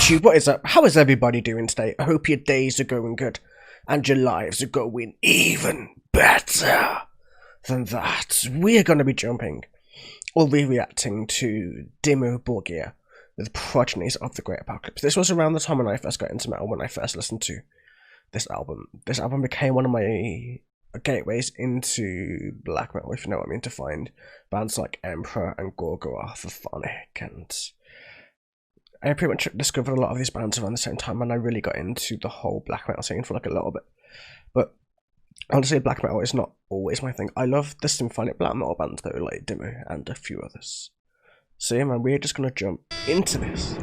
YouTube, what is up? How is everybody doing today? I hope your days are going good and your lives are going even better than that. We are going to be jumping or reacting to Dimmu Borgir with Progenies of the Great Apocalypse. This was around the time when I first got into metal, when I first listened to this album. This album became one of my gateways into black metal, if you know what I mean, to find bands like Emperor and Gorgoroth, Phonic, and I pretty much discovered a lot of these bands around the same time, and I really got into the whole black metal scene for like a little bit. But honestly, black metal is not always my thing. I love the symphonic black metal bands though, like Dimmu and a few others. So yeah, man, we're just gonna jump into this.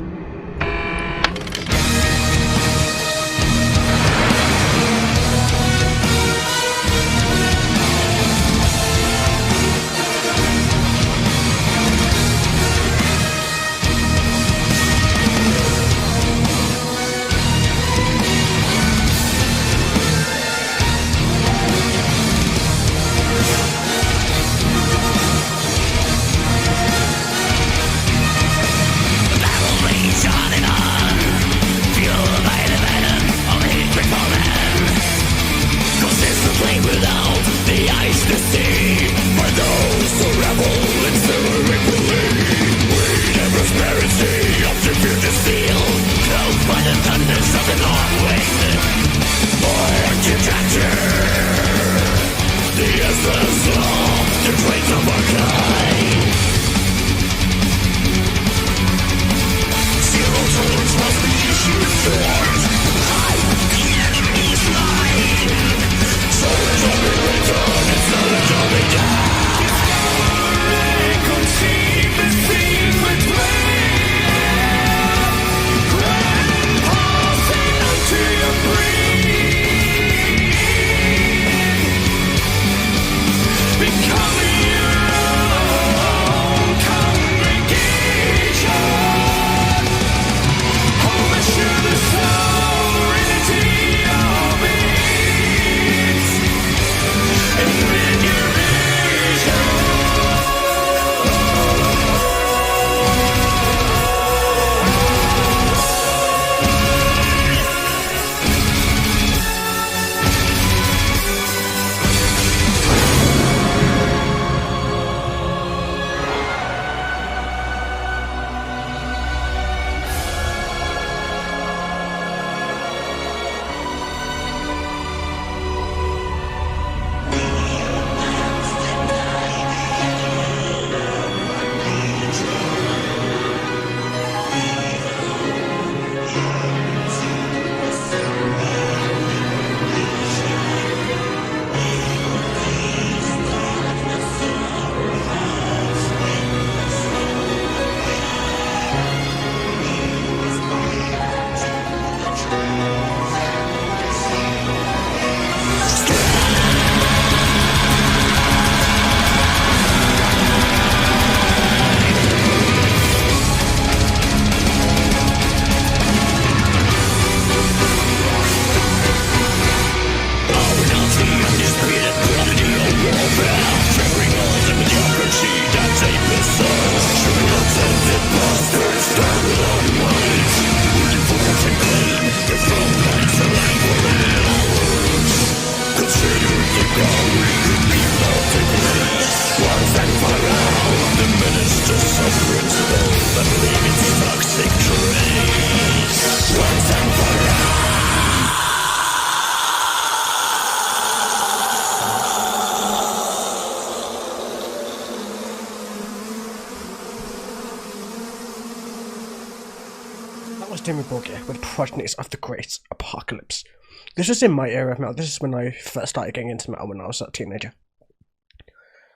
Dimmu Borgir with Progenies of the Great Apocalypse. This was in my era of metal. This is when I first started getting into metal when I was a teenager.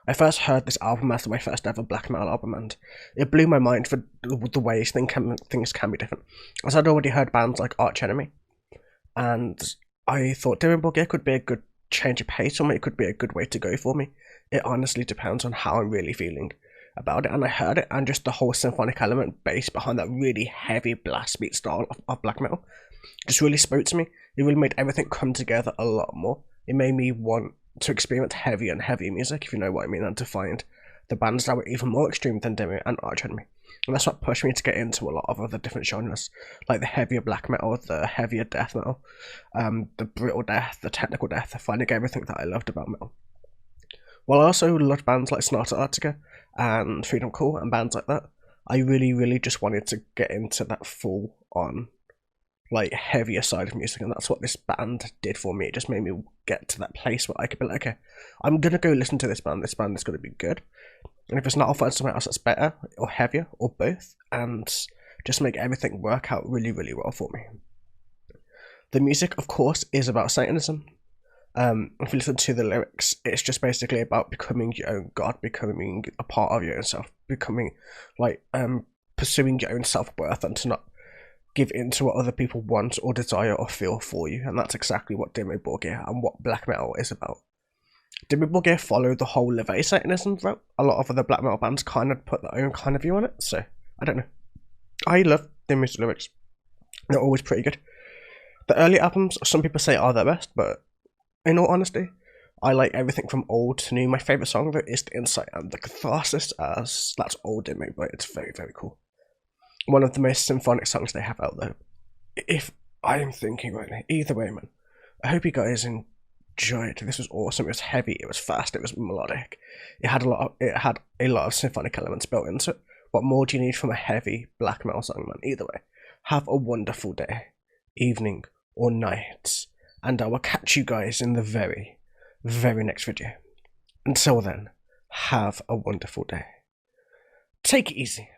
I first heard this album after my first ever black metal album, and it blew my mind for the ways things can be different. As I'd already heard bands like Arch Enemy, and I thought Dimmu Borgir could be a good change of pace for me. It could be a good way to go for me. It honestly depends on how I'm really feeling about it, and I heard it, and just the whole symphonic element based behind that really heavy blast beat style of black metal just really spoke to me. It really made everything come together a lot more. It made me want to experience heavy and heavy music, if you know what I mean, and to find the bands that were even more extreme than Dimmu and Arch Enemy. And that's what pushed me to get into a lot of other different genres, like the heavier black metal, the heavier death metal, the brutal death, the technical death, finding everything that I loved about metal. While I also loved bands like Sonata Arctica and Freedom Call and bands like that, I really, really just wanted to get into that full on, like, heavier side of music, and that's what this band did for me. It just made me get to that place where I could be like, okay, I'm gonna go listen to this band is gonna be good. And if it's not, I'll find something else that's better or heavier or both, and just make everything work out really, really well for me. The music, of course, is about Satanism. If you listen to the lyrics, it's just basically about becoming your own god, becoming a part of your own self, becoming like pursuing your own self-worth, and to not give in to what other people want or desire or feel for you. And that's exactly what Dimmu Borgir and what black metal is about. Dimmu Borgir followed the whole LeVay Satanism route. A lot of other black metal bands kind of put their own kind of view on it, so I don't know. I love Dimmu's lyrics. They're always pretty good. The early albums, some people say are their best, but in all honesty, I like everything from old to new. My favourite song though is The Insight and The Catharsis, as that's old Dimmu, but it's very, very cool. One of the most symphonic songs they have out there. If I am thinking right now, either way, man, I hope you guys enjoyed. This was awesome. It was heavy. It was fast. It was melodic. It had a lot of symphonic elements built into it. What more do you need from a heavy black metal song, man? Either way, have a wonderful day, evening, or night, and I will catch you guys in the very, very next video. Until then, have a wonderful day. Take it easy.